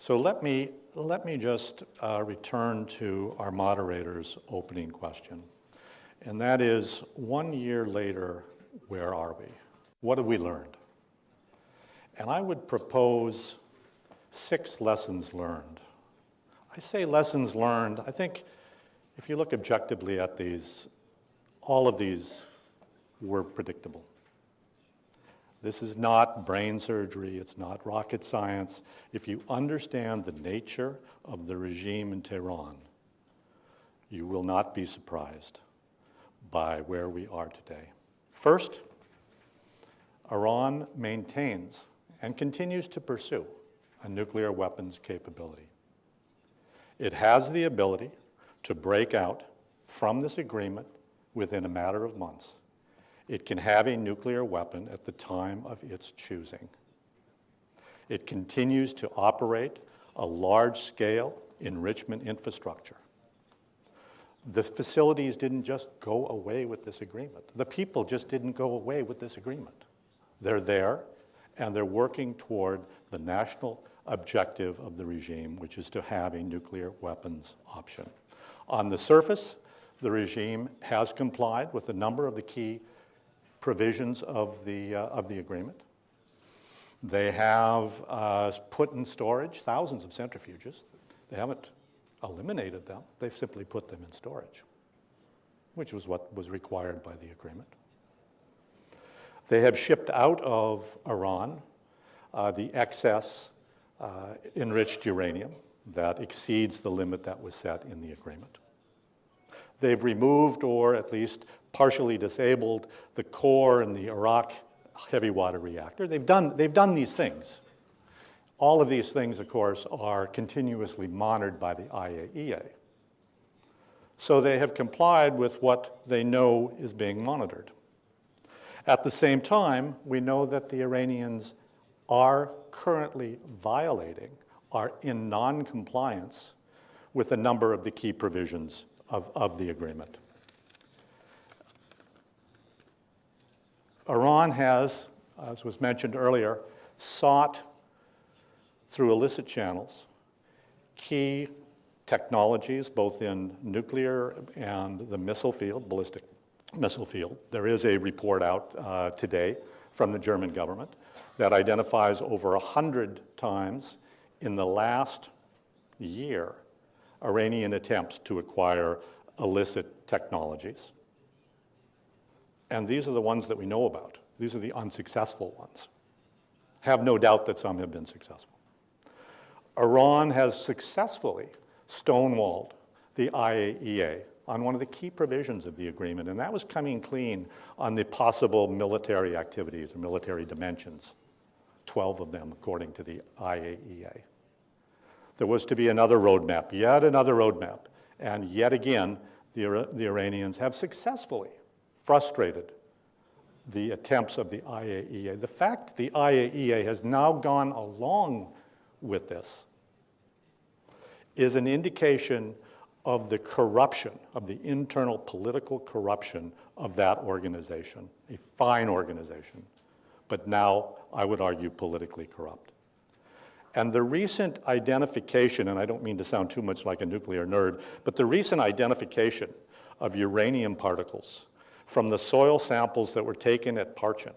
So let me just return to our moderator's opening question. And that is, 1 year later, where are we? What have we learned? And I would propose 6 lessons learned. I say lessons learned. I think if you look objectively at these, all of these were predictable. This is not brain surgery, it's not rocket science. If you understand the nature of the regime in Tehran, you will not be surprised by where we are today. First, Iran maintains and continues to pursue a nuclear weapons capability. It has the ability to break out from this agreement within a matter of months. It can have a nuclear weapon at the time of its choosing. It continues to operate a large-scale enrichment infrastructure. The facilities didn't just go away with this agreement. The people just didn't go away with this agreement. They're there, and they're working toward the national objective of the regime, which is to have a nuclear weapons option. On the surface, the regime has complied with a number of the key provisions of the agreement. They have put in storage thousands of centrifuges. They haven't eliminated them. They've simply put them in storage, which was what was required by the agreement. They have shipped out of Iran the excess enriched uranium that exceeds the limit that was set in the agreement. They've removed, or at least partially disabled, the core in the Iraq heavy water reactor. They've done these things. All of these things, of course, are continuously monitored by the IAEA. So they have complied with what they know is being monitored. At the same time, we know that the Iranians are currently violating, are in non-compliance with a number of the key provisions of the agreement. Iran has, as was mentioned earlier, sought through illicit channels key technologies, both in nuclear and the missile field, ballistic missile field. There is a report out today from the German government that identifies over 100 times in the last year Iranian attempts to acquire illicit technologies. And these are the ones that we know about. These are the unsuccessful ones. Have no doubt that some have been successful. Iran has successfully stonewalled the IAEA on one of the key provisions of the agreement, and that was coming clean on the possible military activities or military dimensions, 12 of them according to the IAEA. There was to be another roadmap, yet another roadmap, and yet again, the Iranians have successfully frustrated the attempts of the IAEA. The fact that the IAEA has now gone along with this is an indication of the corruption, of the internal political corruption of that organization, a fine organization, but now, I would argue, politically corrupt. And the recent identification, and I don't mean to sound too much like a nuclear nerd, but the recent identification of uranium particles from the soil samples that were taken at Parchin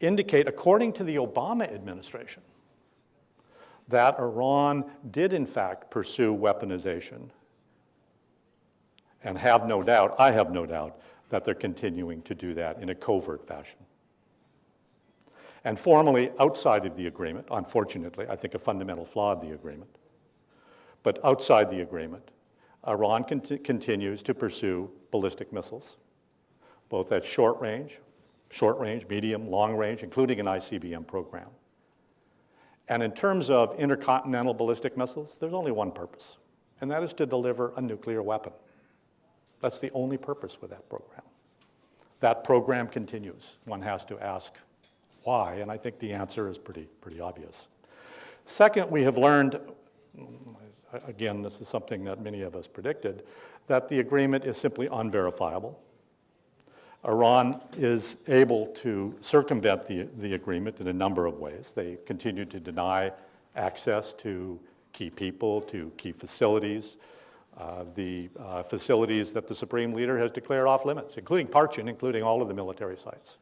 indicate, according to the Obama administration, that Iran did in fact pursue weaponization, and have no doubt, I have no doubt, that they're continuing to do that in a covert fashion. And formally, outside of the agreement, unfortunately, I think a fundamental flaw of the agreement, but outside the agreement, Iran continues to pursue ballistic missiles, both at short range, medium, long range, including an ICBM program. And in terms of intercontinental ballistic missiles, there's only one purpose, and that is to deliver a nuclear weapon. That's the only purpose for that program. That program continues. One has to ask why, and I think the answer is pretty obvious. Second, we have learned, again, this is something that many of us predicted, that the agreement is simply unverifiable. Iran is able to circumvent the agreement in a number of ways. They continue to deny access to key people, to key facilities, the facilities that the Supreme Leader has declared off limits, including Parchin, including all of the military sites,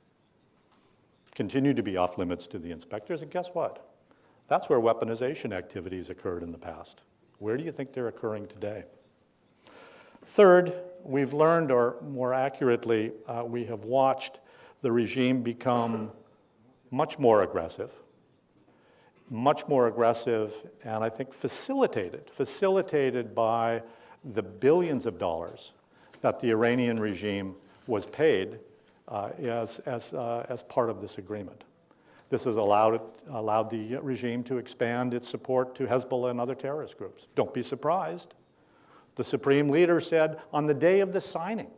continue to be off limits to the inspectors. And guess what? That's where weaponization activities occurred in the past. Where do you think they're occurring today? Third, we've learned, or more accurately, we have watched the regime become much more aggressive, and I think facilitated by the billions of dollars that the Iranian regime was paid as part of this agreement. This has allowed the regime to expand its support to Hezbollah and other terrorist groups. Don't be surprised. The Supreme Leader said on the day of the signing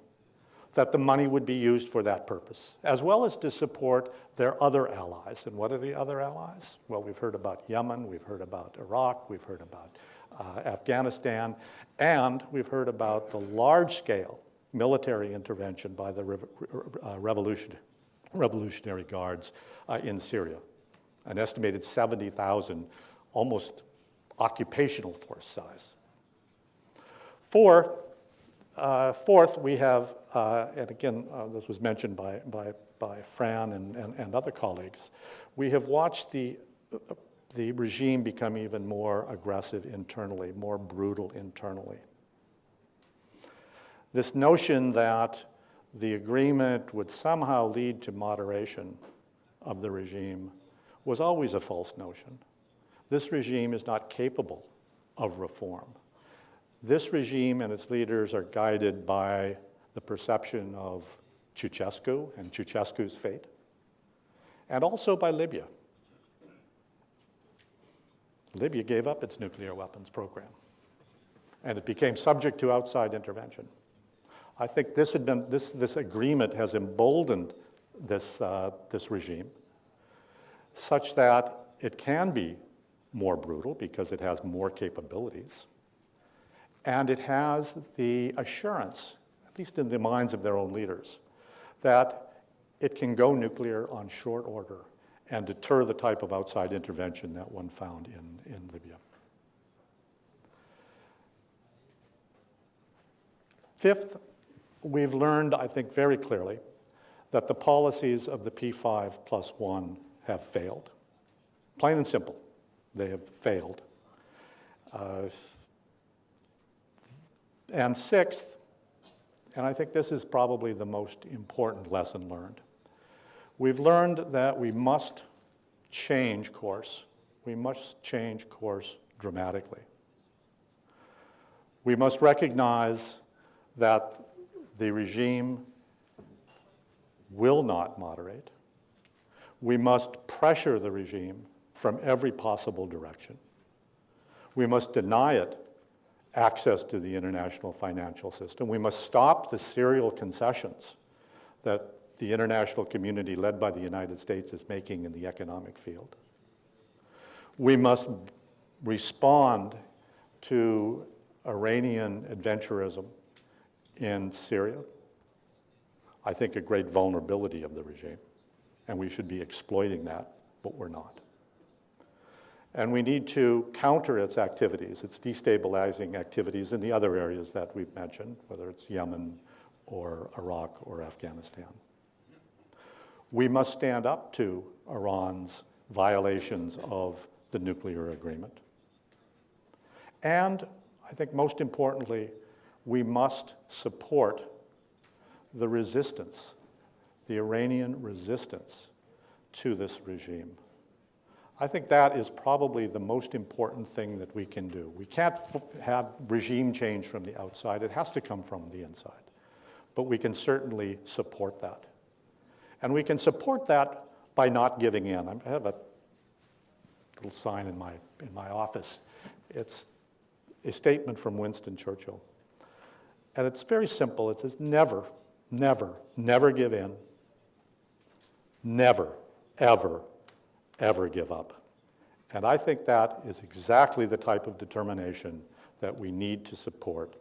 that the money would be used for that purpose, as well as to support their other allies. And what are the other allies? Well, we've heard about Yemen, we've heard about Iraq, we've heard about Afghanistan, and we've heard about the large-scale military intervention by the Revolutionary Guards in Syria, an estimated 70,000, almost occupational force size. Fourth, we have, and again, this was mentioned by Fran and other colleagues, we have watched the regime become even more aggressive internally, more brutal internally. This notion that the agreement would somehow lead to moderation of the regime was always a false notion. This regime is not capable of reform. This regime and its leaders are guided by the perception of Ceausescu and Ceausescu's fate, and also by Libya. Libya gave up its nuclear weapons program, and it became subject to outside intervention. I think this agreement has emboldened this regime such that it can be more brutal because it has more capabilities, and it has the assurance, at least in the minds of their own leaders, that it can go nuclear on short order and deter the type of outside intervention that one found in Libya. Fifth, we've learned, I think, very clearly that the policies of the P5+1 have failed. Plain and simple, they have failed. And sixth, and I think this is probably the most important lesson learned, we've learned that we must change course. We must change course dramatically. We must recognize that the regime will not moderate. We must pressure the regime from every possible direction. We must deny it access to the international financial system. We must stop the serial concessions that the international community led by the United States is making in the economic field. We must respond to Iranian adventurism in Syria, I think a great vulnerability of the regime, and we should be exploiting that, but we're not. And we need to counter its activities, its destabilizing activities in the other areas that we've mentioned, whether it's Yemen or Iraq or Afghanistan. We must stand up to Iran's violations of the nuclear agreement. And I think most importantly, we must support the resistance, the Iranian resistance to this regime. I think that is probably the most important thing that we can do. We can't have regime change from the outside. It has to come from the inside. But we can certainly support that. And we can support that by not giving in. I have a little sign in my office. It's a statement from Winston Churchill. And it's very simple. It says, never, never, never give in. Never, ever, ever give up. And I think that is exactly the type of determination that we need to support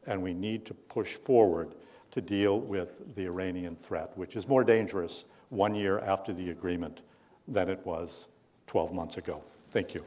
and we need to push forward to deal with the Iranian threat, which is more dangerous 1 year after the agreement than it was 12 months ago. Thank you.